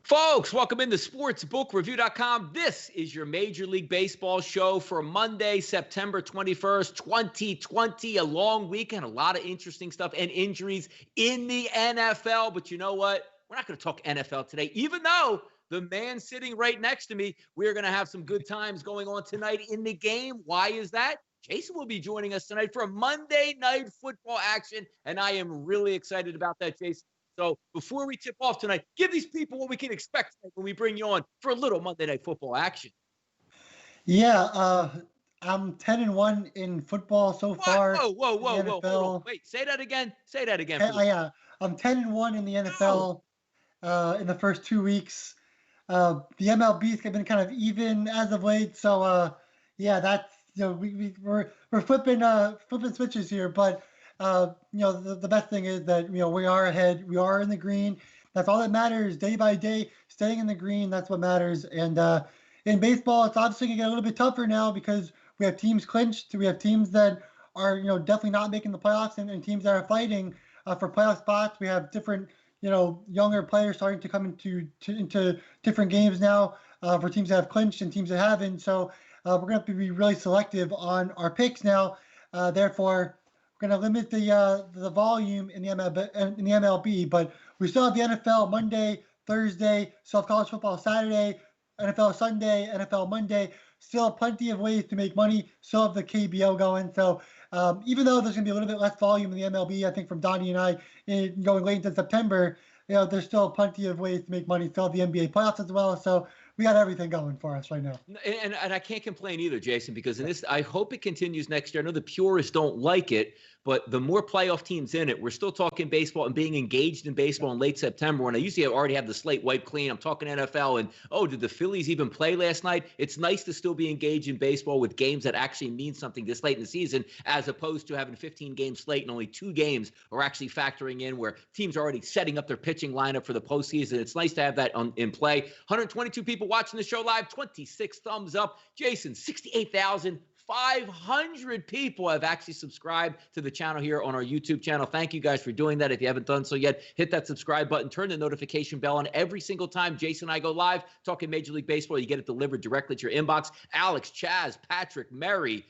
Folks, welcome into sportsbookreview.com. This is your Major League Baseball show for Monday, September 21st, 2020. A long weekend, a lot of interesting stuff and injuries in the NFL. But you know what? We're not going to talk NFL today, even though the man sitting right next to me, we're going to have some good times going on tonight in the game. Why is that? Jason will be joining us tonight for a Monday Night Football action, and I am really excited about that, Jason. So before we tip off tonight, give these people what we can expect when we bring you on for a little Monday Night Football action. Yeah, I'm 10-1 in football so far. Whoa. Hold on. Wait, say that again. Yeah, I'm 10-1 in the NFL in the first 2 weeks. The MLB's been kind of even as of late, so yeah, that's we're flipping switches here, but. The best thing is that, we are ahead. We are in the green. That's all that matters day by day, staying in the green. That's what matters. And in baseball, it's obviously going to get a little bit tougher now because we have teams clinched. We have teams that are, definitely not making the playoffs and teams that are fighting for playoff spots. We have different, younger players starting to come into different games now for teams that have clinched and teams that haven't. So we're going to have to be really selective on our picks now. Therefore, we're going to limit the volume in the MLB, but we still have the NFL Monday, Thursday, still have college football Saturday, NFL Sunday, NFL Monday. Still plenty of ways to make money. Still have the KBO going. So even though there's going to be a little bit less volume in the MLB, I think from Donnie and I going late into September, there's still plenty of ways to make money. Still have the NBA playoffs as well. So we got everything going for us right now. And I can't complain either, Jason, because I hope it continues next year. I know the purists don't like it, but the more playoff teams in it, we're still talking baseball and being engaged in baseball in late September when I usually already have the slate wiped clean. I'm talking NFL and, did the Phillies even play last night? It's nice to still be engaged in baseball with games that actually mean something this late in the season, as opposed to having a 15-game slate and only 2 games are actually factoring in where teams are already setting up their pitching lineup for the postseason. It's nice to have that in play. 122 people watching the show live, 26 thumbs up. Jason, 68,500 people have actually subscribed to the channel here on our YouTube channel. Thank you guys for doing that. If you haven't done so yet, hit that subscribe button, turn the notification bell on every single time Jason and I go live talking Major League Baseball. You get it delivered directly to your inbox. Alex, Chaz, Patrick, Mary,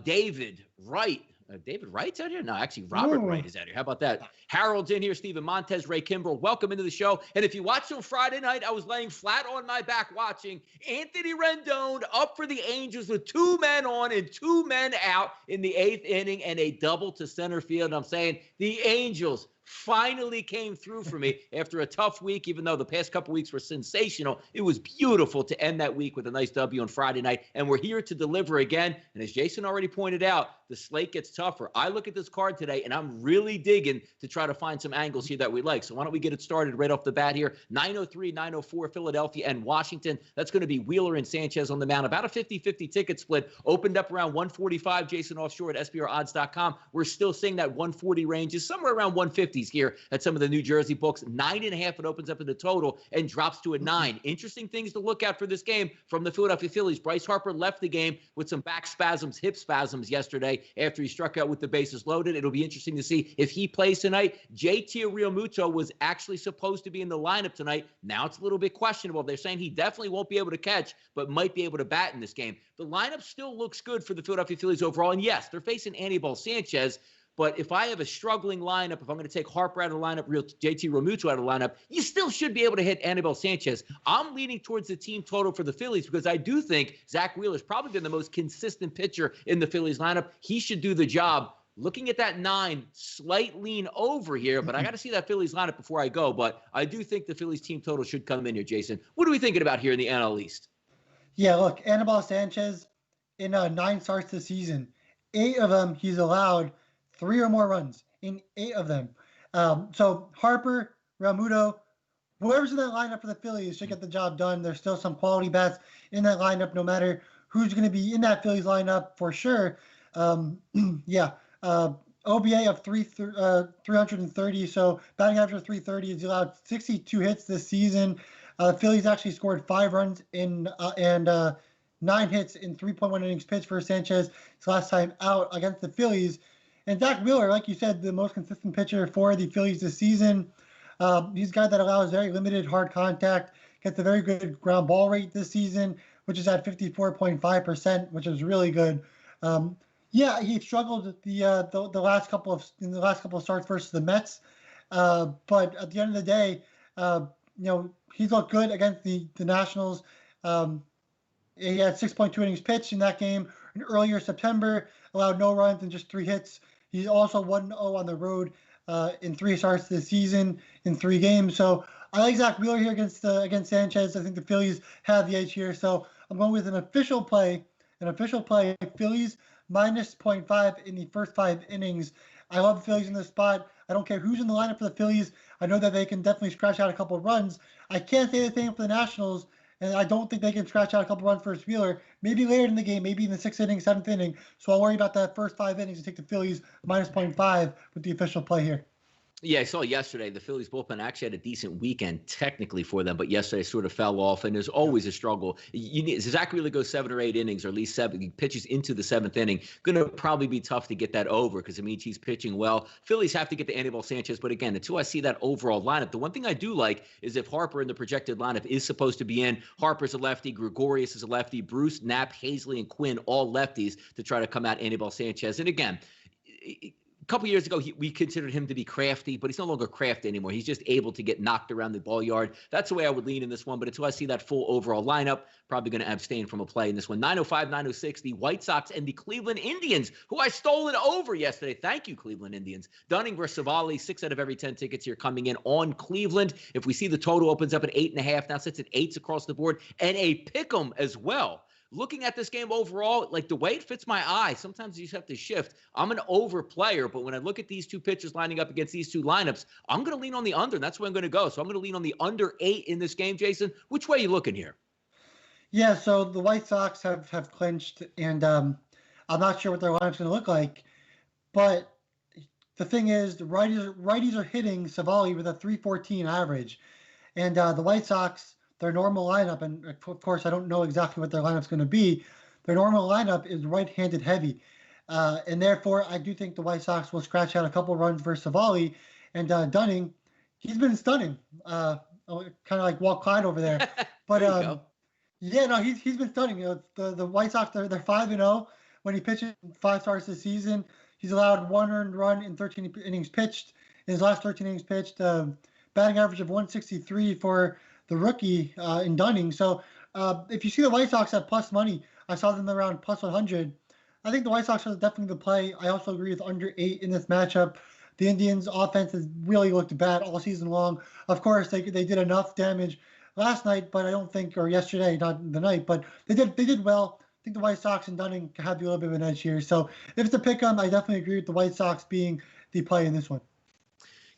David, Wright. David Wright's out here? No, actually, Robert Wright is out here. How about that? Harold's in here. Stephen Montez, Ray Kimbrell. Welcome into the show. And if you watched on Friday night, I was laying flat on my back watching Anthony Rendon up for the Angels with 2 men on and 2 men out in the 8th inning and a double to center field. And I'm saying the Angels finally came through for me after a tough week, even though the past couple weeks were sensational. It was beautiful to end that week with a nice W on Friday night, and we're here to deliver again. And as Jason already pointed out, the slate gets tougher. I look at this card today, and I'm really digging to try to find some angles here that we like. So why don't we get it started right off the bat here? 903, 904, Philadelphia and Washington. That's going to be Wheeler and Sanchez on the mound. About a 50-50 ticket split. Opened up around 145, Jason offshore at SBRodds.com. We're still seeing that 140 range is somewhere around 150s here at some of the New Jersey books. 9.5, it opens up in the total and drops to a 9. Interesting things to look at for this game from the Philadelphia Phillies. Bryce Harper left the game with some back spasms, hip spasms yesterday after he struck out with the bases loaded. It'll be interesting to see if he plays tonight. JT Realmuto was actually supposed to be in the lineup tonight. Now it's a little bit questionable. They're saying he definitely won't be able to catch, but might be able to bat in this game. The lineup still looks good for the Philadelphia Phillies overall. And yes, they're facing Anibal Sanchez. But if I have a struggling lineup, if I'm going to take Harper out of the lineup, JT Realmuto out of the lineup, you still should be able to hit Anibal Sanchez. I'm leaning towards the team total for the Phillies because I do think Zach Wheeler's probably been the most consistent pitcher in the Phillies lineup. He should do the job. Looking at that 9, slight lean over here, but I got to see that Phillies lineup before I go. But I do think the Phillies team total should come in here, Jason. What are we thinking about here in the NL East? Yeah, look, Anibal Sanchez in 9 starts this season, 8 of them he's allowed 3 or more runs in 8 of them. So Harper, Realmuto, whoever's in that lineup for the Phillies should get the job done. There's still some quality bats in that lineup, no matter who's going to be in that Phillies lineup for sure. OBA of 330, so batting average of 330. He's allowed 62 hits this season. The Phillies actually scored 5 runs and 9 hits in 3.1 innings pitched for Sanchez his last time out against the Phillies. And Zach Wheeler, like you said, the most consistent pitcher for the Phillies this season. He's a guy that allows very limited hard contact, gets a very good ground ball rate this season, which is at 54.5%, which is really good. Yeah, he struggled the last couple of starts versus the Mets, but at the end of the day, he looked good against the Nationals. He had 6.2 innings pitched in that game. In earlier September, allowed no runs and just 3 hits. He's also 1-0 on the road in 3 starts this season in 3 games. So I like Zach Wheeler here against Sanchez. I think the Phillies have the edge here. So I'm going with an official play. Phillies minus 0.5 in the first 5 innings. I love the Phillies in this spot. I don't care who's in the lineup for the Phillies. I know that they can definitely scratch out a couple of runs. I can't say the same for the Nationals, and I don't think they can scratch out a couple of runs for Wheeler. Maybe later in the game, maybe in the 6th inning, 7th inning. So I'll worry about that first 5 innings and take the Phillies minus 0.5 with the official play here. Yeah, I saw yesterday the Phillies bullpen actually had a decent weekend technically for them, but yesterday sort of fell off, and there's always a struggle. Zach really goes 7 or 8 innings, or at least 7. He pitches into the 7th inning. Going to probably be tough to get that over because it means he's pitching well. Phillies have to get to Anibal Sanchez, but again, until I see that overall lineup, the one thing I do like is if Harper in the projected lineup is supposed to be in, Harper's a lefty, Gregorius is a lefty, Bruce, Knapp, Hazley, and Quinn all lefties to try to come out Anibal Sanchez. And again, a couple years ago, we considered him to be crafty, but he's no longer crafty anymore. He's just able to get knocked around the ball yard. That's the way I would lean in this one. But until I see that full overall lineup, probably going to abstain from a play in this one. 9:05, 9:06, the White Sox and the Cleveland Indians, who I stole it over yesterday. Thank you, Cleveland Indians. Dunning versus Savali, 6 out of every 10 tickets here coming in on Cleveland. If we see the total opens up at 8.5, now sits at 8s across the board, and a pick'em as well. Looking at this game overall, like the way it fits my eye, sometimes you just have to shift. I'm an over player, but when I look at these 2 pitchers lining up against these 2 lineups, I'm going to lean on the under, and that's where I'm going to go. So I'm going to lean on the under 8 in this game, Jason. Which way are you looking here? Yeah, so the White Sox have clinched, and I'm not sure what their lineup's going to look like. But the thing is, the righties are hitting Savali with a 314 average. And the White Sox, their normal lineup, and of course I don't know exactly what their lineup's going to be, their normal lineup is right-handed heavy. And therefore, I do think the White Sox will scratch out a couple runs versus Savali. And Dunning, he's been stunning. Kind of like Walt Clyde over there. But yeah, no, he's been stunning. The White Sox, they're 5-0 when he pitches 5 starts this season. He's allowed 1 earned run in 13 innings pitched. In his last 13 innings pitched, batting average of 163 for the rookie in Dunning. So if you see the White Sox at plus money, I saw them around plus 100. I think the White Sox are definitely the play. I also agree with under 8 in this matchup. The Indians' offense has really looked bad all season long. Of course, they did enough damage last night, but I don't think, or yesterday, not the night, but they did well. I think the White Sox and Dunning have a little bit of an edge here. So if it's a pick-em, I definitely agree with the White Sox being the play in this one.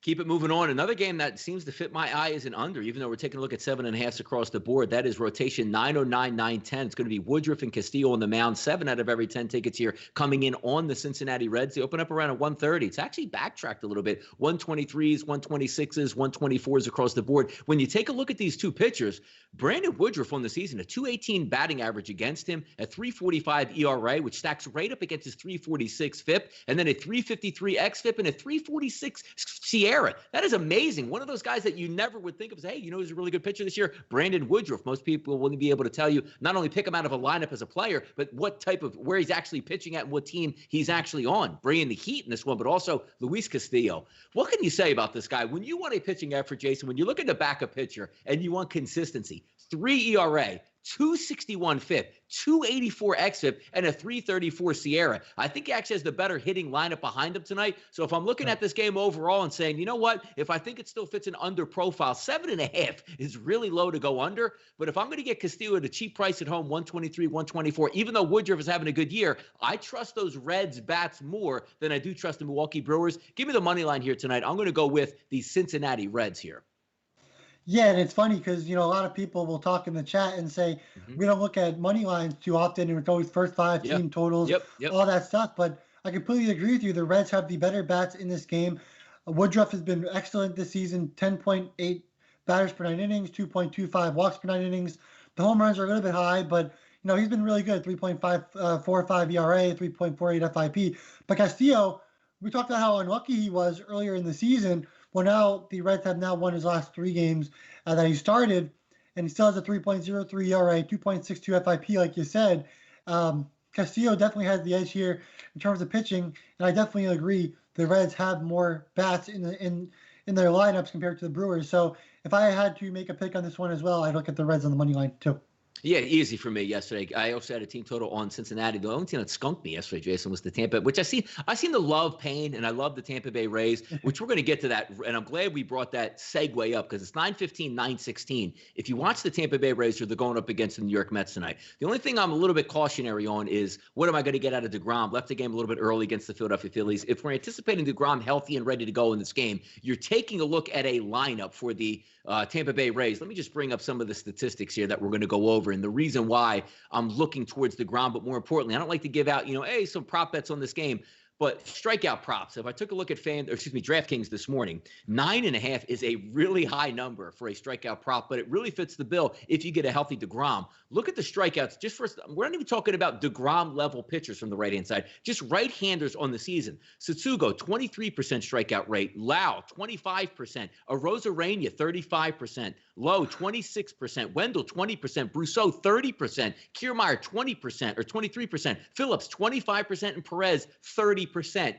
Keep it moving on. Another game that seems to fit my eye is an under, even though we're taking a look at 7.5s across the board. That is rotation 909, 910. It's going to be Woodruff and Castillo on the mound. 7 out of every 10 tickets here coming in on the Cincinnati Reds. They open up around at 130. It's actually backtracked a little bit. 123s, 126s, 124s across the board. When you take a look at these 2 pitchers, Brandon Woodruff on the season, a 218 batting average against him, a 345 ERA, which stacks right up against his 346 FIP, and then a 353 xFIP and a 346 SIERA. That is amazing. One of those guys that you never would think of as, hey, who's a really good pitcher this year? Brandon Woodruff. Most people wouldn't be able to tell you, not only pick him out of a lineup as a player, but where he's actually pitching at and what team he's actually on. Bringing the heat in this one, but also Luis Castillo. What can you say about this guy? When you want a pitching effort, Jason, when you look at the backup pitcher and you want consistency, 3 ERA, 261 FIP, 284 xFIP, and a 334 SIERA. I think he actually has the better hitting lineup behind him tonight. So if I'm looking at this game overall and saying, you know what, if I think it still fits an under profile, 7.5 is really low to go under. But if I'm going to get Castillo at a cheap price at home, 123, 124, even though Woodruff is having a good year, I trust those Reds bats more than I do trust the Milwaukee Brewers. Give me the money line here tonight. I'm going to go with the Cincinnati Reds here. Yeah, and it's funny because, a lot of people will talk in the chat and say, we don't look at money lines too often, and it's always first 5 team totals, all that stuff. But I completely agree with you. The Reds have the better bats in this game. Woodruff has been excellent this season, 10.8 batters per 9 innings, 2.25 walks per 9 innings. The home runs are a little bit high, but, he's been really good, 3.45 ERA, 3.48 FIP. But Castillo, we talked about how unlucky he was earlier in the season Well, now the Reds have now won his last 3 games that he started, and he still has a 3.03 ERA, 2.62 FIP, like you said. Castillo definitely has the edge here in terms of pitching, and I definitely agree the Reds have more bats in their lineups compared to the Brewers. So if I had to make a pick on this one as well, I'd look at the Reds on the money line too. Yeah, easy for me yesterday. I also had a team total on Cincinnati. The only team that skunked me yesterday, Jason, was the Tampa, which I seen the love pain, and I love the Tampa Bay Rays, which we're going to get to that. And I'm glad we brought that segue up because it's 9:15, 9:16. If you watch the Tampa Bay Rays, they're going up against the New York Mets tonight. The only thing I'm a little bit cautionary on is what am I going to get out of DeGrom? Left the game a little bit early against the Philadelphia Phillies. If we're anticipating DeGrom healthy and ready to go in this game, you're taking a look at a lineup for the Tampa Bay Rays. Let me just bring up some of the statistics here that we're going to go over, and the reason why I'm looking towards DeGrom, but more importantly, I don't like to give out, hey, some prop bets on this game. But strikeout props, if I took a look at DraftKings this morning, 9.5 is a really high number for a strikeout prop, but it really fits the bill if you get a healthy DeGrom. Look at the strikeouts. We're not even talking about DeGrom level pitchers from the right-hand side, just right-handers on the season. Tsutsugo, 23% strikeout rate. Lau, 25%. Arozarena, 35%. Lowe, 26%. Wendell, 20%. Brousseau, 30%. Kiermaier, 20% or 23%. Phillips, 25%. And Perez, 30%.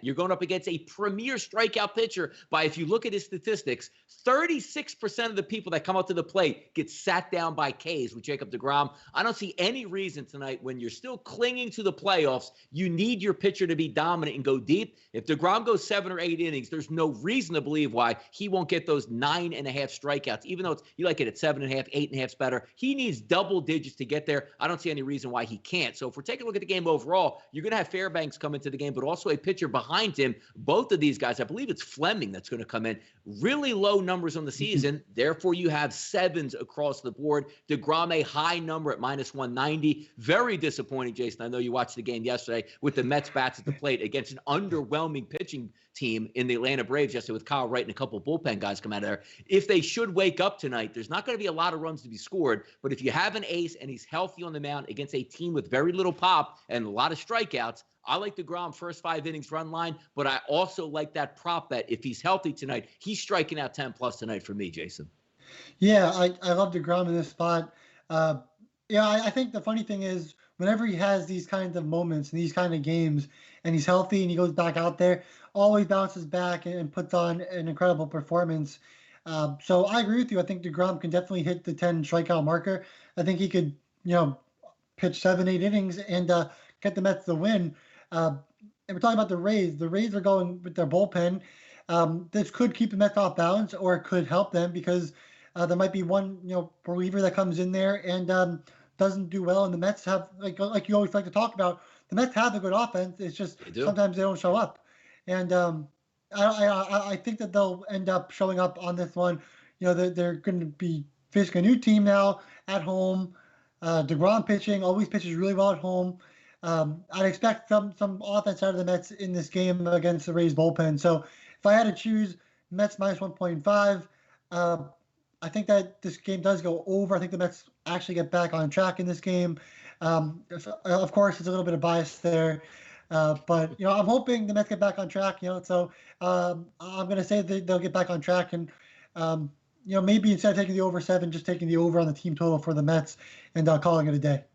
You're going up against a premier strikeout pitcher by, if you look at his statistics, 36% of the people that come up to the plate get sat down by Ks with Jacob DeGrom. I don't see any reason tonight when you're still clinging to the playoffs. You need your pitcher to be dominant and go deep. If DeGrom goes 7 or 8 innings, there's no reason to believe why he won't get those 9.5 strikeouts, even though you like it at 7.5, 8.5 is better. He needs double digits to get there. I don't see any reason why he can't. So if we're taking a look at the game overall, you're going to have Fairbanks come into the game, but also a pitcher behind him. Both of these guys, I believe it's Fleming that's going to come in. Really low numbers on the season. Therefore, you have 7s across the board. DeGrom, a high number at -190. Very disappointing, Jason. I know you watched the game yesterday with the Mets bats at the plate against an underwhelming pitching team in the Atlanta Braves yesterday with Kyle Wright and a couple of bullpen guys come out of there. If they should wake up tonight, there's not going to be a lot of runs to be scored. But if you have an ace and he's healthy on the mound against a team with very little pop and a lot of strikeouts, I like DeGrom first 5 innings run line, but I also like that prop bet. If he's healthy tonight, he's striking out 10+ tonight for me, Jason. Yeah, I love DeGrom in this spot. I think the funny thing is whenever he has these kinds of moments and these kind of games and he's healthy and he goes back out there, always bounces back and puts on an incredible performance. So I agree with you. I think DeGrom can definitely hit the 10 strikeout marker. I think he could, pitch 7, 8 innings and get the Mets the win. And we're talking about the Rays. The Rays are going with their bullpen. This could keep the Mets off balance, or it could help them because there might be one, reliever that comes in there and doesn't do well. And the Mets have, like you always like to talk about, the Mets have a good offense. It's just sometimes they don't show up. And I think that they'll end up showing up on this one. They're going to be facing a new team now at home. DeGrom pitching always pitches really well at home. I'd expect some offense out of the Mets in this game against the Rays bullpen. So if I had to choose Mets -1.5, I think that this game does go over. I think the Mets actually get back on track in this game. Of course, there's a little bit of bias there. But, I'm hoping the Mets get back on track, so I'm going to say that they'll get back on track. And, maybe instead of taking the over 7, just taking the over on the team total for the Mets and calling it a day.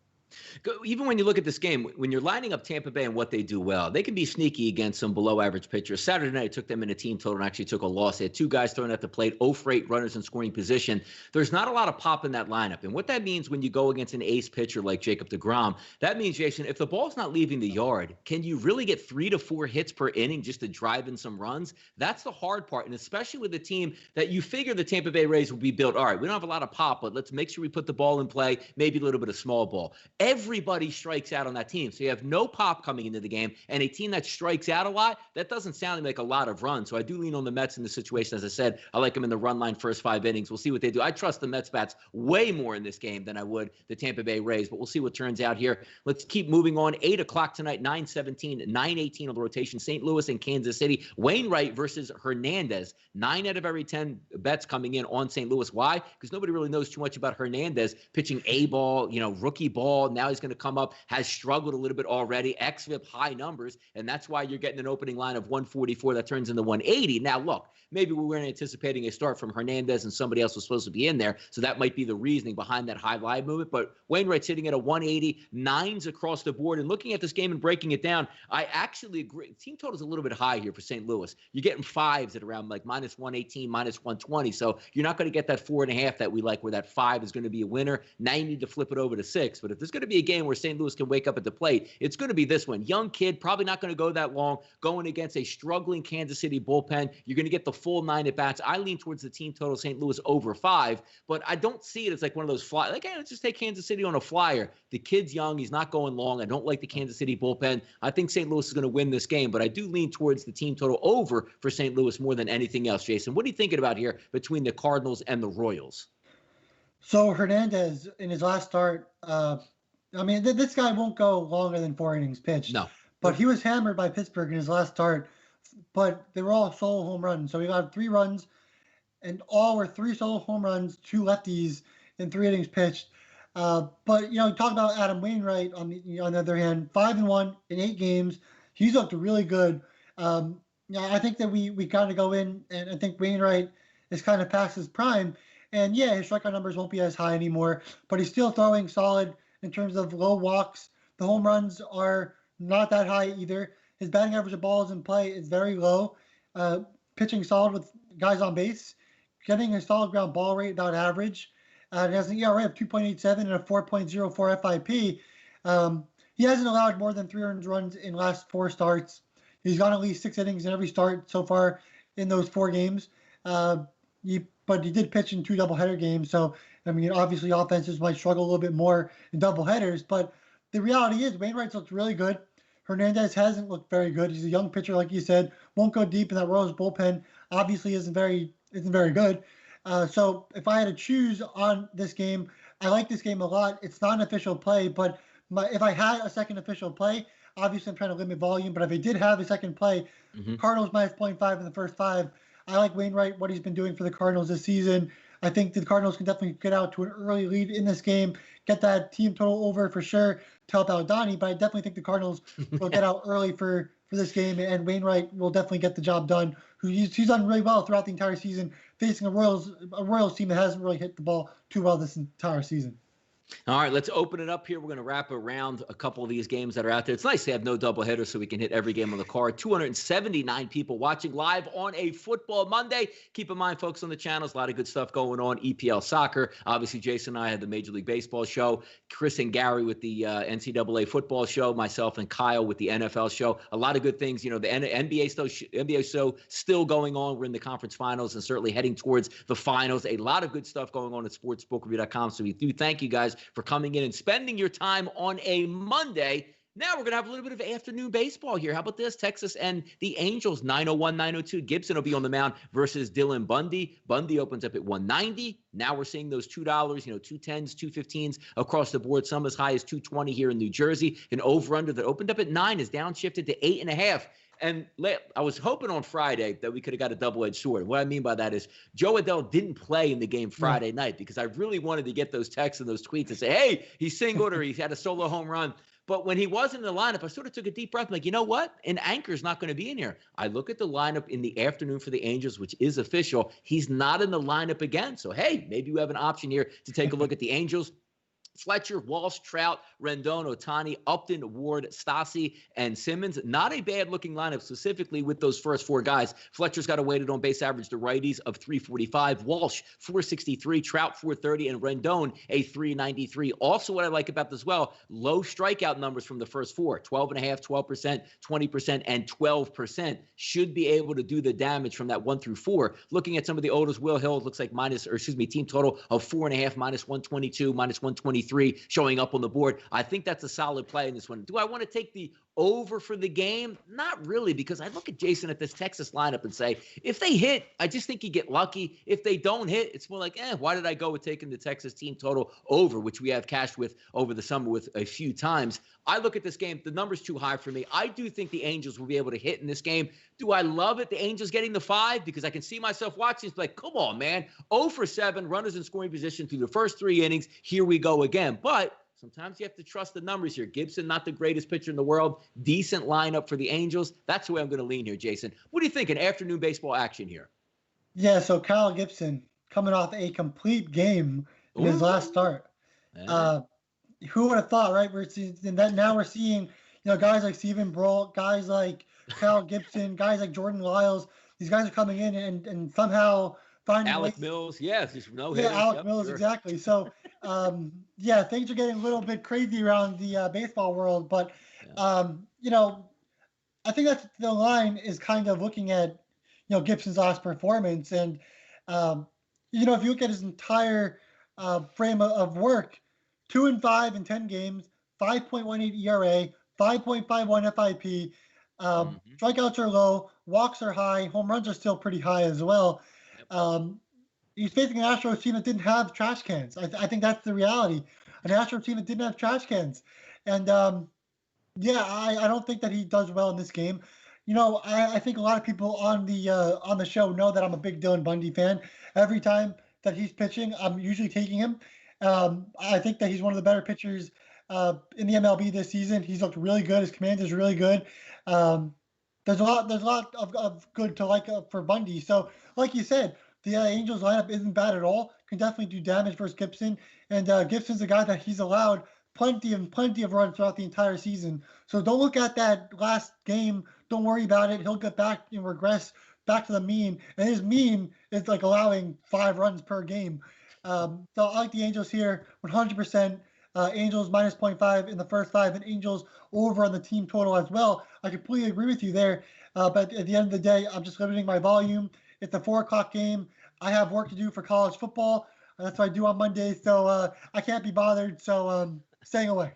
Even when you look at this game, when you're lining up Tampa Bay and what they do well, they can be sneaky against some below-average pitchers. Saturday night, I took them in a team total and actually took a loss. They had 2 guys thrown at the plate, 0 for 8 runners in scoring position. There's not a lot of pop in that lineup. And what that means when you go against an ace pitcher like Jacob DeGrom, that means, Jason, if the ball's not leaving the yard, can you really get 3 to 4 hits per inning just to drive in some runs? That's the hard part, and especially with a team that you figure the Tampa Bay Rays will be built. All right, we don't have a lot of pop, but let's make sure we put the ball in play, maybe a little bit of small ball. Everybody strikes out on that team. So you have no pop coming into the game, and a team that strikes out a lot, that doesn't sound like a lot of runs. So I do lean on the Mets in this situation. As I said, I like them in the run line first 5 innings. We'll see what they do. I trust the Mets bats way more in this game than I would the Tampa Bay Rays, but we'll see what turns out here. Let's keep moving on. 8 o'clock tonight, 9:17, 9:18 on the rotation. St. Louis and Kansas City. Wainwright versus Hernandez. 9 out of every 10 bets coming in on St. Louis. Why? Because nobody really knows too much about Hernandez pitching A ball, rookie ball, Now he's going to come up, has struggled a little bit already, xFIP high numbers, and that's why you're getting an opening line of 144 that turns into 180. Now, look, maybe we weren't anticipating a start from Hernandez and somebody else was supposed to be in there, so that might be the reasoning behind that high line movement. But Wainwright's sitting at a 180, nines across the board. And looking at this game and breaking it down, I actually agree. Team total is a little bit high here for St. Louis. You're getting fives at around like minus 118, minus 120. So you're not going to get that 4.5 that we like, where that 5 is going to be a winner. Now you need to flip it over to 6. But if there's going to be a game where St. Louis can wake up at the plate, it's going to be this one. Young kid, probably not going to go that long, going against a struggling Kansas City bullpen. You're going to get the full 9 at bats. I lean towards the team total St. Louis over 5, but I don't see it as like one of those fly. Like, hey, let's just take Kansas City on a flyer. The kid's young. He's not going long. I don't like the Kansas City bullpen. I think St. Louis is going to win this game, but I do lean towards the team total over for St. Louis more than anything else. Jason, what are you thinking about here between the Cardinals and the Royals? So Hernandez in his last start, this guy won't go longer than 4 innings pitched. No. But he was hammered by Pittsburgh in his last start, but they were all solo home runs. So he got 3 runs, and all were 3 solo home runs, 2 lefties in 3 innings pitched. But talk about Adam Wainwright on the other hand, 5-1 in 8 games. He's looked really good. I think that we kind of go in, and I think Wainwright is kind of past his prime. And yeah, his strikeout numbers won't be as high anymore, but he's still throwing solid in terms of low walks. The home runs are not that high either. His batting average of balls in play is very low. Pitching solid with guys on base, getting a solid ground ball rate about average. He has an ERA of 2.87 and a 4.04 FIP. He hasn't allowed more than 3 earned runs in last 4 starts. He's gone at least 6 innings in every start so far in those 4 games. But he did pitch in 2 doubleheader games. So, obviously offenses might struggle a little bit more in doubleheaders. But the reality is Wainwright's looked really good. Hernandez hasn't looked very good. He's a young pitcher, like you said, won't go deep, in that Royals bullpen obviously isn't very good. So if I had to choose on this game, I like this game a lot. It's not an official play, but if I had a second official play, obviously I'm trying to limit volume, but if I did have a second play, Cardinals minus 0.5 in the first 5. I like Wainwright, what he's been doing for the Cardinals this season. I think the Cardinals can definitely get out to an early lead in this game, get that team total over for sure to help out Donnie, but I definitely think the Cardinals will get out early for this game, and Wainwright will definitely get the job done. He's done really well throughout the entire season, facing a Royals team that hasn't really hit the ball too well this entire season. All right, let's open it up here. We're going to wrap around a couple of these games that are out there. It's nice to have no doubleheaders so we can hit every game on the card. 279 people watching live on a football Monday. Keep in mind, folks, on the channels, a lot of good stuff going on. EPL soccer. Obviously, Jason and I had the Major League Baseball show. Chris and Gary with the NCAA football show. Myself and Kyle with the NFL show. A lot of good things. The NBA show still going on. We're in the conference finals and certainly heading towards the finals. A lot of good stuff going on at sportsbookreview.com. So we do thank you guys for coming in and spending your time on a Monday. Now we're going to have a little bit of afternoon baseball here. How about this? Texas and the Angels, 9:01, 9:02. Gibson will be on the mound versus Dylan Bundy. Bundy opens up at 190. Now we're seeing those $2, 210s, 215s across the board, some as high as 220 here in New Jersey. An over-under that opened up at 9 is downshifted to 8.5. And I was hoping on Friday that we could have got a double-edged sword. What I mean by that is Joe Adell didn't play in the game Friday night because I really wanted to get those texts and those tweets and say, hey, he singled or he had a solo home run. But when he wasn't in the lineup, I sort of took a deep breath. I'm like, you know what? An anchor's not going to be in here. I look at the lineup in the afternoon for the Angels, which is official. He's not in the lineup again. So, hey, maybe you have an option here to take a look at the Angels. Fletcher, Walsh, Trout, Rendon, Ohtani, Upton, Ward, Stassi, and Simmons. Not a bad-looking lineup, specifically with those first 4 guys. Fletcher's got a weighted on-base average to righties of 345. Walsh, 463. Trout, 430. And Rendon, a 393. Also, what I like about this as well, low strikeout numbers from the first 4. 12.5%, 12%, 20%, and 12%. Should be able to do the damage from that 1 through 4. Looking at some of the oldest, Will Hill looks like team total of 4.5, minus 122, minus 123. Showing up on the board. I think that's a solid play in this one. Do I want to take the over for the game? Not really, because I look at Jason at this Texas lineup and say, if they hit, I just think you get lucky. If they don't hit, it's more like, why did I go with taking the Texas team total over, which we have cashed with over the summer with a few times. I look at this game, the number's too high for me. I do think the Angels will be able to hit in this game. Do I love it, the Angels getting the 5? Because I can see myself watching. It's like, come on, man. 0 for 7, runners in scoring position through the first 3 innings. Here we go again. But Sometimes you have to trust the numbers here. Gibson, not the greatest pitcher in the world. Decent lineup for the Angels. That's the way I'm going to lean here, Jason. What do you think in afternoon baseball action here? Yeah, so Kyle Gibson coming off a complete game in his last start. Who would have thought, right? We're seeing that now. We're seeing, guys like Steven Brault, guys like Kyle Gibson, guys like Jordan Lyles. These guys are coming in and somehow finding Alec ways. Mills, yes, just no Yeah, hitters. Alec Mills, sure. Exactly. So, yeah, things are getting a little bit crazy around the baseball world. But, I think that's the line is kind of looking at, Gibson's last performance. And, if you look at his entire frame of work, 2-5 in 10 games, 5.18 ERA, 5.51 FIP. Strikeouts are low, walks are high, home runs are still pretty high as well. He's facing an Astros team that didn't have trash cans. I think that's the reality. An Astros team that didn't have trash cans. And, I don't think that he does well in this game. I think a lot of people on the show know that I'm a big Dylan Bundy fan. Every time that he's pitching, I'm usually taking him. I think that he's one of the better pitchers in the MLB this season. He's looked really good. His command is really good. There's a lot of good to like for Bundy. So, like you said, the Angels lineup isn't bad at all. Can definitely do damage versus Gibson. And Gibson's a guy that he's allowed plenty of runs throughout the entire season. So don't look at that last game. Don't worry about it. He'll get back and regress back to the mean. And his mean is like allowing 5 runs per game. So I like the Angels here, 100%. Angels minus 0.5 in the first 5, and Angels over on the team total as well. I completely agree with you there. But at the end of the day, I'm just limiting my volume. It's a 4 o'clock game. I have work to do for college football. That's what I do on Mondays. So I can't be bothered. So staying away.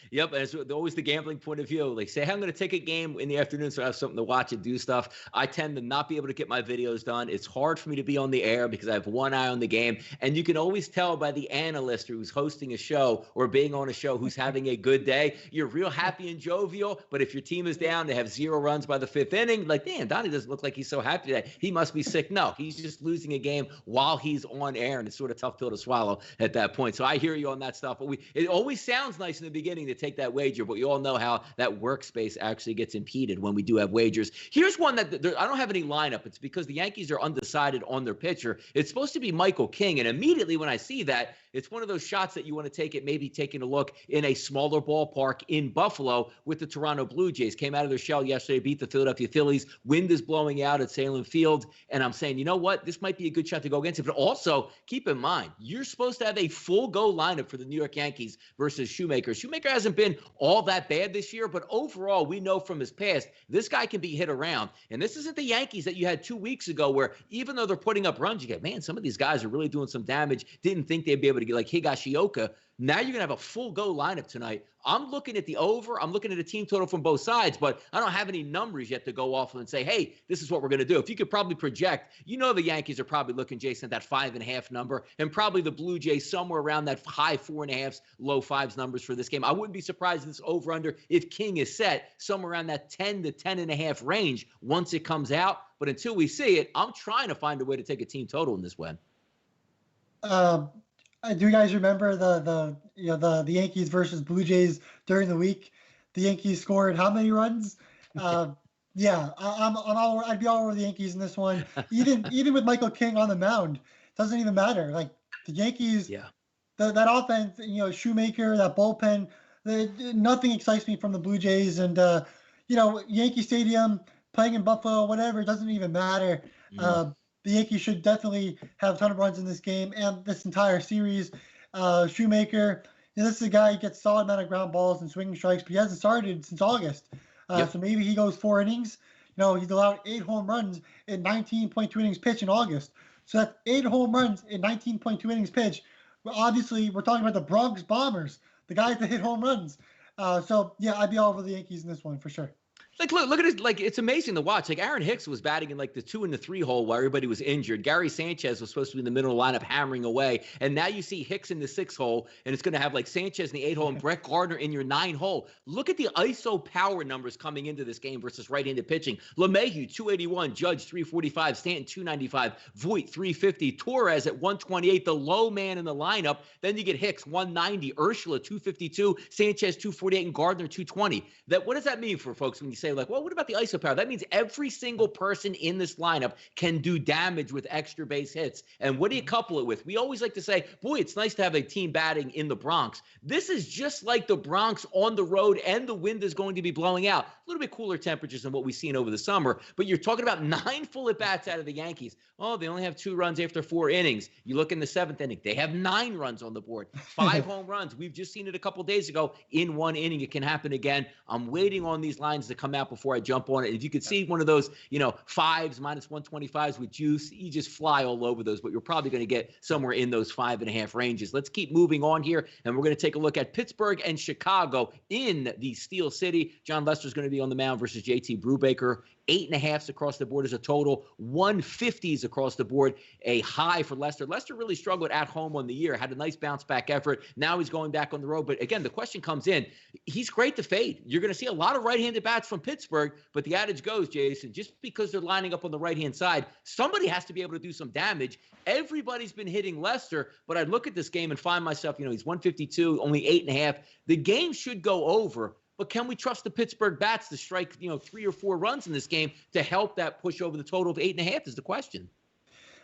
Yep, and it's always the gambling point of view. Like, say, hey, I'm going to take a game in the afternoon so I have something to watch and do stuff. I tend to not be able to get my videos done. It's hard for me to be on the air because I have one eye on the game. And you can always tell by the analyst who's hosting a show or being on a show who's having a good day. You're real happy and jovial, but if your team is down, they have 0 runs by the 5th inning, like, damn, Donnie doesn't look like he's so happy today. He must be sick. No, he's just losing a game while he's on air, and it's sort of tough pill to swallow at that point. So I hear you on that stuff. But it always sounds nice in the beginning to take that wager, but you all know how that workspace actually gets impeded when we do have wagers. Here's one that I don't have any lineup. It's because the Yankees are undecided on their pitcher. It's supposed to be Michael King, and immediately when I see that, it's one of those shots that you want to take it, maybe taking a look in a smaller ballpark in Buffalo with the Toronto Blue Jays. Came out of their shell yesterday, beat the Philadelphia Phillies. Wind is blowing out at Salem Field, and I'm saying, you know what? This might be a good shot to go against it. But also, keep in mind, you're supposed to have a full go lineup for the New York Yankees versus Shoemaker. Shoemaker hasn't been all that bad this year, but overall, we know from his past, this guy can be hit around. And this isn't the Yankees that you had 2 weeks ago where even though they're putting up runs, you get, man, some of these guys are really doing some damage. Didn't think they'd be able to get like Higashioka. Now you're going to have a full go lineup tonight. I'm looking at the over. I'm looking at a team total from both sides, but I don't have any numbers yet to go off of and say, hey, this is what we're going to do. If you could probably project, the Yankees are probably looking, Jason, at that 5.5 number, and probably the Blue Jays somewhere around that high 4.5s, low 5s numbers for this game. I wouldn't be surprised if this over under, if King is set somewhere around that 10 to 10.5 range once it comes out. But until we see it, I'm trying to find a way to take a team total in this win. Do you guys remember the Yankees versus Blue Jays during the week? The Yankees scored how many runs? I'd be all over the Yankees in this one. Even with Michael King on the mound, doesn't even matter. Like the Yankees, that offense, Shoemaker, that bullpen, nothing excites me from the Blue Jays. And Yankee Stadium, playing in Buffalo, whatever, it doesn't even matter. The Yankees should definitely have a ton of runs in this game and this entire series. Shoemaker, this is a guy who gets solid amount of ground balls and swinging strikes, but he hasn't started since August. So maybe he goes 4 innings. He's allowed 8 home runs in 19.2 innings pitched in August. So that's 8 home runs in 19.2 innings pitched. Well, obviously, we're talking about the Bronx Bombers, the guys that hit home runs. I'd be all over the Yankees in this one for sure. Like, look at it. Like, it's amazing to watch. Like, Aaron Hicks was batting in like the 2 and the 3 hole while everybody was injured. Gary Sanchez was supposed to be in the middle of the lineup hammering away. And now you see Hicks in the 6 hole, and it's going to have like Sanchez in the 8 hole and Brett Gardner in your 9 hole. Look at the ISO power numbers coming into this game versus right-handed pitching. LeMahieu, 281, Judge, 345, Stanton, 295, Voit, 350, Torres at 128, the low man in the lineup. Then you get Hicks, 190, Urshela, 252, Sanchez, 248, and Gardner, 220. What does that mean for folks when you say, like, well, what about the ISO power? That means every single person in this lineup can do damage with extra base hits. And what do you couple it with? We always like to say, boy, it's nice to have a team batting in the Bronx. This is just like the Bronx on the road, and the wind is going to be blowing out. A little bit cooler temperatures than what we've seen over the summer, but you're talking about 9 full at-bats out of the Yankees. Oh, they only have 2 runs after 4 innings. You look in the 7th inning, they have 9 runs on the board, 5 home runs. We've just seen it a couple days ago. In 1 inning, it can happen again. I'm waiting on these lines to come out before I jump on it. If you could see one of those, 5s, minus 125s with juice, you just fly all over those, but you're probably going to get somewhere in those 5.5 ranges. Let's keep moving on here, and we're going to take a look at Pittsburgh and Chicago in the Steel City. John Lester's going to be on the mound versus JT Brubaker. 8.5s across the board as a total, 150s across the board, a high for Lester. Lester really struggled at home on the year, had a nice bounce back effort. Now he's going back on the road. But again, the question comes in, he's great to fade. You're going to see a lot of right-handed bats from Pittsburgh, but the adage goes, Jason, just because they're lining up on the right-hand side, somebody has to be able to do some damage. Everybody's been hitting Lester, but I look at this game and find myself, he's 152, only 8.5. The game should go over. But can we trust the Pittsburgh bats to strike, 3 or 4 runs in this game to help that push over the total of 8.5 is the question.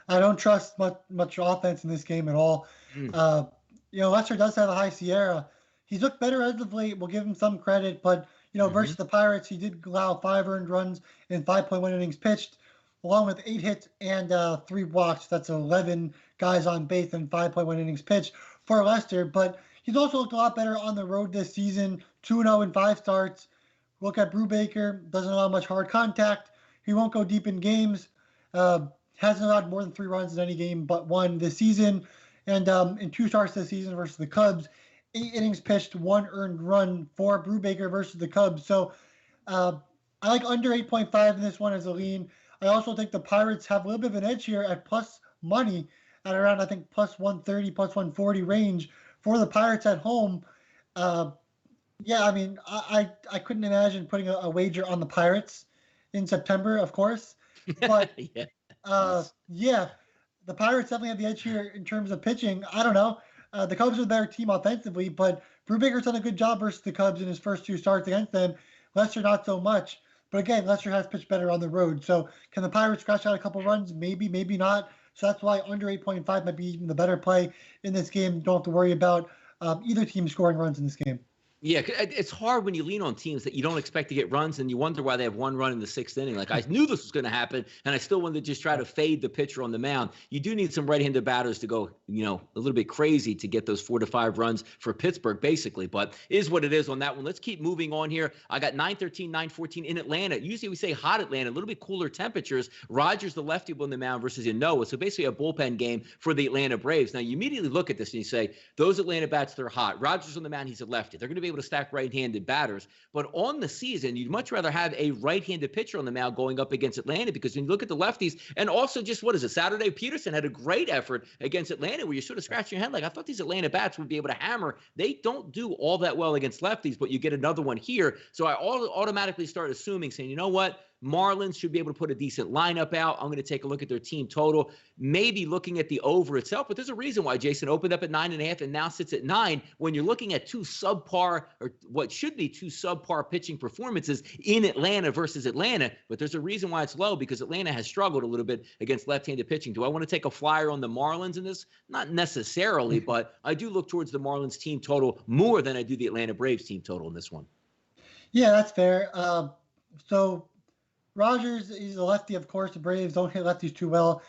I don't trust much offense in this game at all. Lester does have a high Sierra. He's looked better as of late. We'll give him some credit. But, versus the Pirates, he did allow 5 earned runs in 5.1 innings pitched, along with 8 hits and 3 walks. That's 11 guys on base and 5.1 innings pitched for Lester. But he's also looked a lot better on the road this season, 2-0 in 5 starts. Look at Brubaker, doesn't allow much hard contact. He won't go deep in games. Hasn't allowed more than 3 runs in any game but 1 this season. And in 2 starts this season versus the Cubs, 8 innings pitched, 1 earned run for Brubaker versus the Cubs. So I like under 8.5 in this one as a lean. I also think the Pirates have a little bit of an edge here at plus money at around, I think, plus 130, plus 140 range for the Pirates at home. I couldn't imagine putting a wager on the Pirates in September, of course. But, the Pirates definitely have the edge here in terms of pitching. I don't know. The Cubs are the better team offensively, but Brubaker's done a good job versus the Cubs in his first 2 starts against them. Lester, not so much. But again, Lester has pitched better on the road. So can the Pirates scratch out a couple runs? Maybe, maybe not. So that's why under 8.5 might be even the better play in this game. Don't have to worry about either team scoring runs in this game. Yeah, it's hard when you lean on teams that you don't expect to get runs, and you wonder why they have 1 run in the 6th inning. Like, I knew this was going to happen, and I still wanted to just try to fade the pitcher on the mound. You do need some right-handed batters to go, a little bit crazy to get those 4 to 5 runs for Pittsburgh, basically. But is what it is on that one. Let's keep moving on here. I got 9-13, 9-14 in Atlanta. Usually we say hot Atlanta, a little bit cooler temperatures. Rogers, the lefty, on the mound versus Yanoa. So basically a bullpen game for the Atlanta Braves. Now, you immediately look at this and you say, those Atlanta bats, they're hot. Rogers on the mound, he's a lefty. They're going to be able to stack right-handed batters. But on the season, you'd much rather have a right-handed pitcher on the mound going up against Atlanta, because when you look at the lefties, and also just, Saturday Peterson had a great effort against Atlanta where you sort of scratch your head like, I thought these Atlanta bats would be able to hammer. They don't do all that well against lefties, but you get another one here. So I automatically start assuming, saying, you know what? Marlins should be able to put a decent lineup out. I'm going to take a look at their team total, maybe looking at the over itself. But there's a reason why Jason opened up at 9.5 and now sits at 9 when you're looking at 2 subpar, or what should be 2 subpar pitching performances in Atlanta versus Atlanta. But there's a reason why it's low, because Atlanta has struggled a little bit against left-handed pitching. Do I want to take a flyer on the Marlins in this? Not necessarily, but I do look towards the Marlins team total more than I do the Atlanta Braves team total in this one. Yeah, that's fair. So Rogers, he's a lefty, of course. The Braves don't hit lefties too well.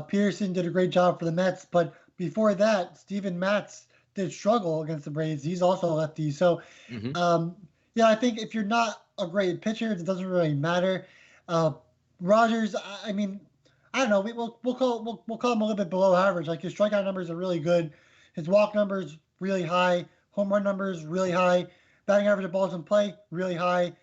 Pearson did a great job for the Mets, but before that, Steven Matz did struggle against the Braves. He's also a lefty. So, I think if you're not a great pitcher, it doesn't really matter. Rogers, I mean, I don't know. We'll call him a little bit below average. Like, his strikeout numbers are really good. His walk numbers really high. Home run numbers really high. Batting average of balls in play really high.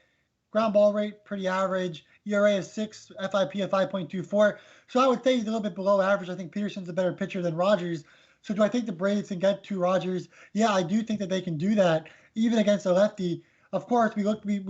ground ball rate, pretty average. ERA is 6, FIP of 5.24. So I would say he's a little bit below average. I think Peterson's a better pitcher than Rogers. So do I think the Braves can get to Rogers? Yeah, I do think that they can do that, even against a lefty. Of course, we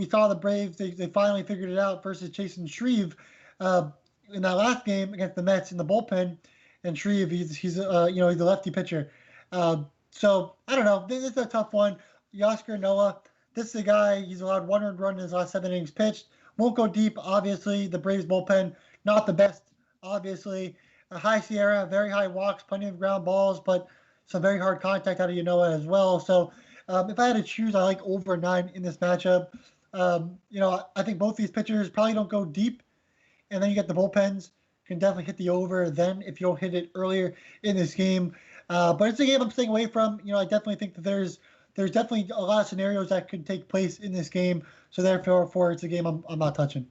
saw the Braves. They finally figured it out versus Chase and Shreve in that last game against the Mets in the bullpen. And Shreve, he's a lefty pitcher. So I don't know. This is a tough one. Yosker Noah, this is a guy. He's allowed 1 earned run in his last 7 innings pitched. Won't go deep, obviously. The Braves bullpen, not the best, obviously. A high Sierra, very high walks, plenty of ground balls, but some very hard contact out of Yanoa as well. So if I had to choose, I like over 9 in this matchup. I think both these pitchers probably don't go deep, and then you get the bullpens can definitely hit the over then if you don't hit it earlier in this game. But it's a game I'm staying away from. I definitely think that there's definitely a lot of scenarios that could take place in this game. So therefore, it's a game I'm not touching.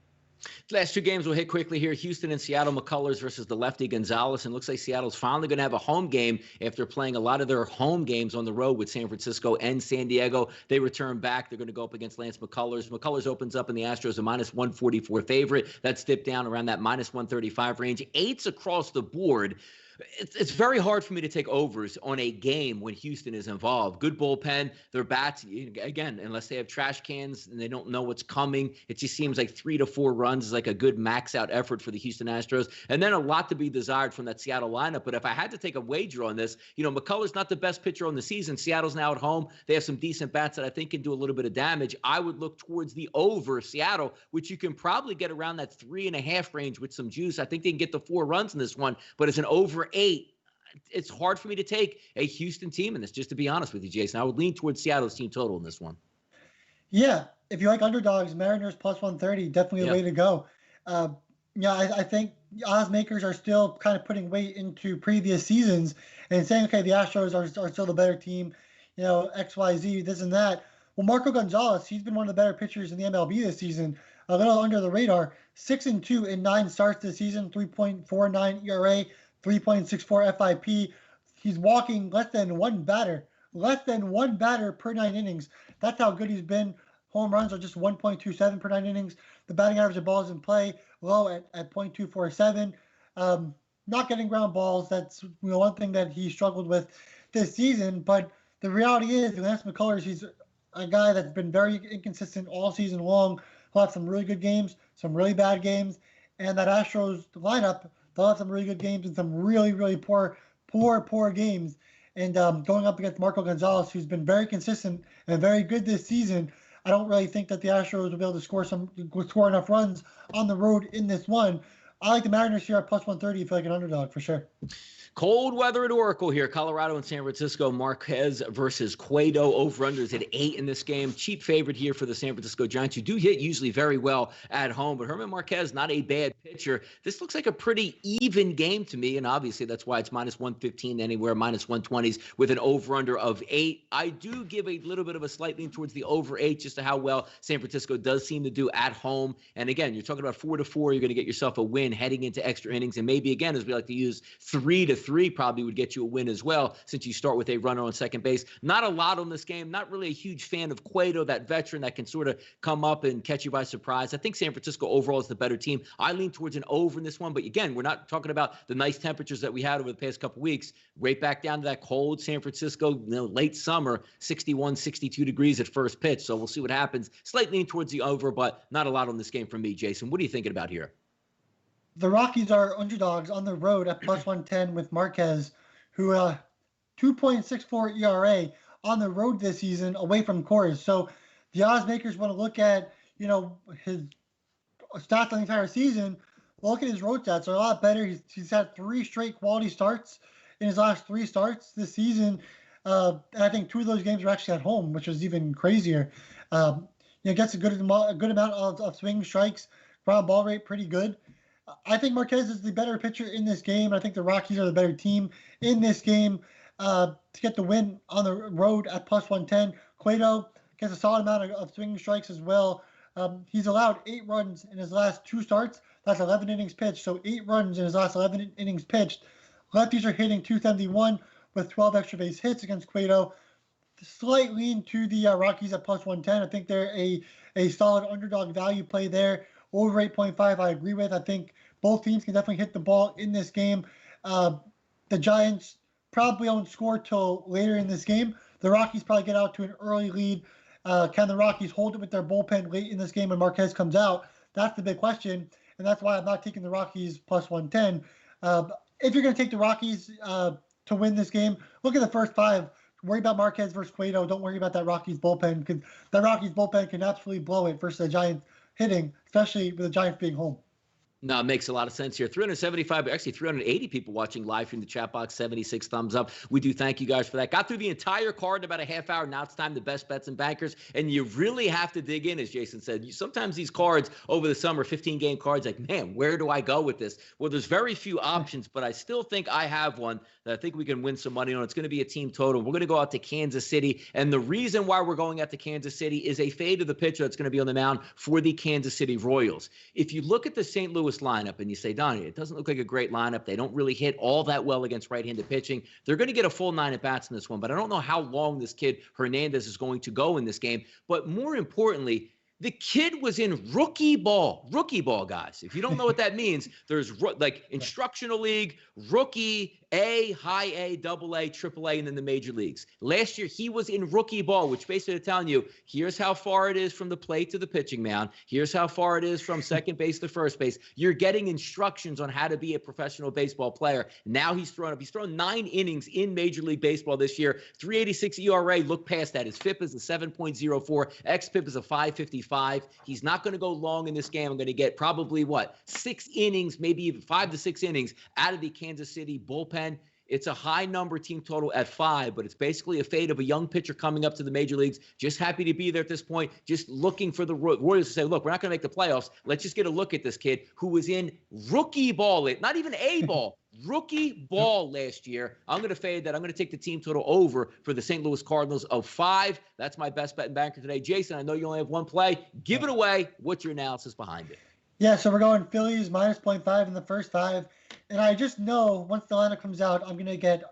Last 2 games we'll hit quickly here. Houston and Seattle, McCullers versus the lefty Gonzalez. And it looks like Seattle's finally going to have a home game after playing a lot of their home games on the road with San Francisco and San Diego. They return back. They're going to go up against Lance McCullers. McCullers opens up in the Astros a -144 favorite. That's dipped down around that -135 range. 8s across the board. It's very hard for me to take overs on a game when Houston is involved. Good bullpen. Their bats, again, unless they have trash cans and they don't know what's coming, it just seems like 3 to 4 runs is like a good max out effort for the Houston Astros. And then a lot to be desired from that Seattle lineup. But if I had to take a wager on this, McCullers not the best pitcher on the season. Seattle's now at home. They have some decent bats that I think can do a little bit of damage. I would look towards the over Seattle, which you can probably get around that 3.5 range with some juice. I think they can get the 4 runs in this one, but it's an over 8. It's hard for me to take a Houston team in this, just to be honest with you, Jason. I would lean towards Seattle's team total in this one. Yeah, if you like underdogs, Mariners +130, definitely a way to go. I think odds makers are still kind of putting weight into previous seasons and saying, okay, the Astros are still the better team, XYZ, this and that. Well, Marco Gonzalez, he's been one of the better pitchers in the MLB this season, a little under the radar, 6-2 in 9 starts this season, 3.49 ERA, 3.64 FIP. He's walking less than one batter per 9 innings. That's how good he's been. Home runs are just 1.27 per 9 innings. The batting average of balls in play low at 0.247. Not getting ground balls. That's one thing that he struggled with this season. But the reality is, Lance McCullers, he's a guy that's been very inconsistent all season long. He'll have some really good games, some really bad games, and that Astros lineup, they'll have some really good games and some really, really poor games. And going up against Marco Gonzalez, who's been very consistent and very good this season, I don't really think that the Astros will be able to score enough runs on the road in this one. I like the Mariners here at +130 if you like an underdog for sure. Cold weather at Oracle here. Colorado and San Francisco. Marquez versus Cueto. Over-unders at 8 in this game. Cheap favorite here for the San Francisco Giants, who do hit usually very well at home. But Herman Marquez, not a bad pitcher. This looks like a pretty even game to me, and obviously that's why it's -115 anywhere, -120s with an over-under of 8. I do give a little bit of a slight lean towards the over 8 just to how well San Francisco does seem to do at home. And again, you're talking about 4-4. You're going to get yourself a win heading into extra innings. And maybe, again, as we like to use, 3-3 probably would get you a win as well, since you start with a runner on second base. Not a lot on this game. Not really a huge fan of Cueto, that veteran that can sort of come up and catch you by surprise. I think San Francisco overall is the better team. I lean towards an over in this one, but again, we're not talking about the nice temperatures that we had over the past couple weeks. Right back down to that cold San Francisco, late summer, 61, 62 degrees at first pitch. So we'll see what happens. Slightly lean towards the over, but not a lot on this game for me, Jason. What are you thinking about here? The Rockies are underdogs on the road at +110 with Marquez, who 2.64 ERA on the road this season away from Coors. So the odds makers want to look at, his stats on the entire season. Look at his road stats. They're a lot better. He's had 3 straight quality starts in his last 3 starts this season. And I think 2 of those games are actually at home, which is even crazier. Gets a good amount of swing strikes. Ground ball rate pretty good. I think Marquez is the better pitcher in this game. I think the Rockies are the better team in this game to get the win on the road at +110. Cueto gets a solid amount of swinging strikes as well. He's allowed 8 runs in his last 2 starts. That's 11 innings pitched. So 8 runs in his last 11 innings pitched. Lefties are hitting .271 with 12 extra base hits against Cueto. slight lean to the Rockies at plus 110. I think they're a solid underdog value play there. Over 8.5, I agree with. I think both teams can definitely hit the ball in this game. The Giants probably won't score till later in this game. The Rockies probably get out to an early lead. Can the Rockies hold it with their bullpen late in this game when Marquez comes out? That's the big question, and that's why I'm not taking the Rockies plus 110. If you're going to take the Rockies to win this game, look at the first five. Worry about Marquez versus Cueto. Don't worry about that Rockies bullpen, because that Rockies bullpen can absolutely blow it versus the Giants hitting, especially with the Giants being home. No, it makes a lot of sense here. 375, actually 380 people watching live from the chat box, 76 thumbs up. We do thank you guys for that. Got through the entire card in about a half hour. Now it's time to best bets and bankers. And you really have to dig in, as Jason said. Sometimes these cards over the summer, 15-game cards, like, man, where do I go with this? Well, there's very few options, but I still think I have one that I think we can win some money on. It's going to be a team total. We're going to go out to Kansas City. And the reason why we're going out to Kansas City is a fade of the pitcher that's going to be on the mound for the Kansas City Royals. If you look at the St. Louis lineup and you say, Donnie, it doesn't look like a great lineup. They don't really hit all that well against right-handed pitching. They're going to get a full 9 at-bats in this one, but I don't know how long this kid Hernandez is going to go in this game. But more importantly, the kid was in rookie ball, guys. If you don't know what that means, there's like instructional league, rookie, A, high A, double A, triple A, and then the major leagues. Last year, he was in rookie ball, which basically is telling you, here's how far it is from the plate to the pitching mound. Here's how far it is from second base to first base. You're getting instructions on how to be a professional baseball player. Now he's thrown up. He's thrown 9 innings in Major League Baseball this year. 3.86 ERA. Look past that. His FIP is a 7.04. XFIP is a 5.55. He's not going to go long in this game. I'm going to get probably, 6 innings, maybe even 5 to 6 innings out of the Kansas City bullpen. It's a high number team total at 5, but it's basically a fade of a young pitcher coming up to the major leagues. Just happy to be there at this point. Just looking for the Royals to say, look, we're not going to make the playoffs. Let's just get a look at this kid who was in rookie ball, not even A ball, rookie ball last year. I'm going to fade that. I'm going to take the team total over for the St. Louis Cardinals of 5. That's my best bet and banker today. Jason, I know you only have one play. Give it away. What's your analysis behind it? Yeah, so we're going Phillies minus 0.5 in the first 5. And I just know once the lineup comes out, I'm going to get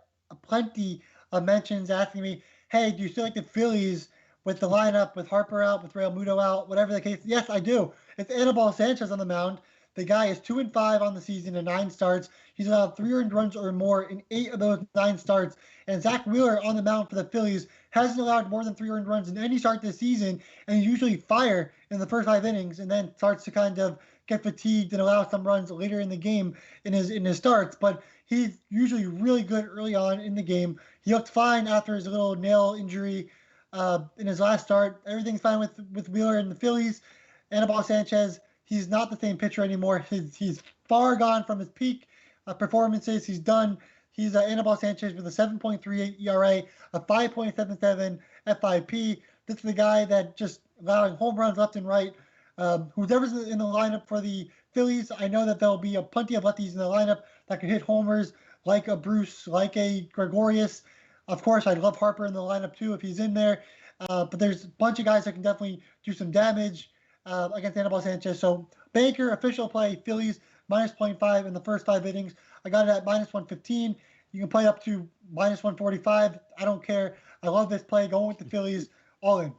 plenty of mentions asking me, hey, do you still like the Phillies with the lineup, with Harper out, with Real Muto out, whatever the case? Yes, I do. It's Anibal Sanchez on the mound. The guy is 2-5 on the season in 9 starts. He's allowed 3 earned runs or more in 8 of those 9 starts. And Zach Wheeler on the mound for the Phillies hasn't allowed more than 3 earned runs in any start this season, and he usually fire in the first 5 innings and then starts to kind of get fatigued and allow some runs later in the game in his starts. But he's usually really good early on in the game. He looked fine after his little nail injury in his last start. Everything's fine with Wheeler and the Phillies. Anibal Sanchez, he's not the same pitcher anymore. He's far gone from his peak performances. He's done. He's Anibal Sanchez with a 7.38 ERA, a 5.77 FIP. This is the guy that just allowing home runs left and right. Whoever's in the lineup for the Phillies, I know that there'll be plenty of lefties in the lineup that can hit homers, like a Bruce, like a Gregorius. Of course, I'd love Harper in the lineup too if he's in there. But there's a bunch of guys that can definitely do some damage against Anibal Sanchez. So banker, official play, Phillies minus 0.5 in the first 5 innings. I got it at minus 115. You can play up to minus 145. I don't care. I love this play. Going with the Phillies, all in.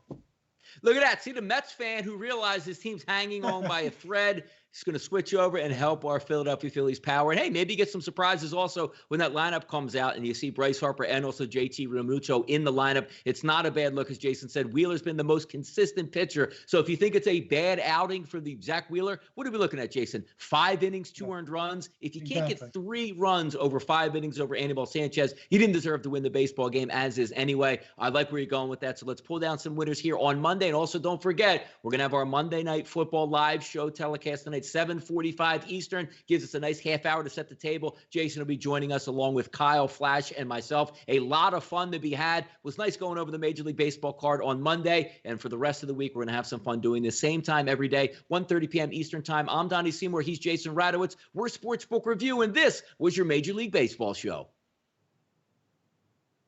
Look at that. See the Mets fan who realized his team's hanging on by a thread. He's going to switch over and help our Philadelphia Phillies power. And, hey, maybe get some surprises also when that lineup comes out and you see Bryce Harper and also JT Realmuto in the lineup. It's not a bad look, as Jason said. Wheeler's been the most consistent pitcher. So if you think it's a bad outing for the Zach Wheeler, what are we looking at, Jason? 5 innings, 2 earned runs. If you can't get 3 runs over 5 innings over Anibal Sanchez, he didn't deserve to win the baseball game, as is anyway. I like where you're going with that. So let's pull down some winners here on Monday. And also don't forget, we're going to have our Monday Night Football live show telecast tonight. 7:45 Eastern, gives us a nice half hour to set the table. Jason will be joining us along with Kyle, Flash, and myself. A lot of fun to be had. It was nice going over the Major League Baseball card on Monday, and for the rest of the week, we're going to have some fun doing this same time every day, 1:30 p.m. Eastern time. I'm Donnie Seymour. He's Jason Radowitz. We're Sportsbook Review, and this was your Major League Baseball show.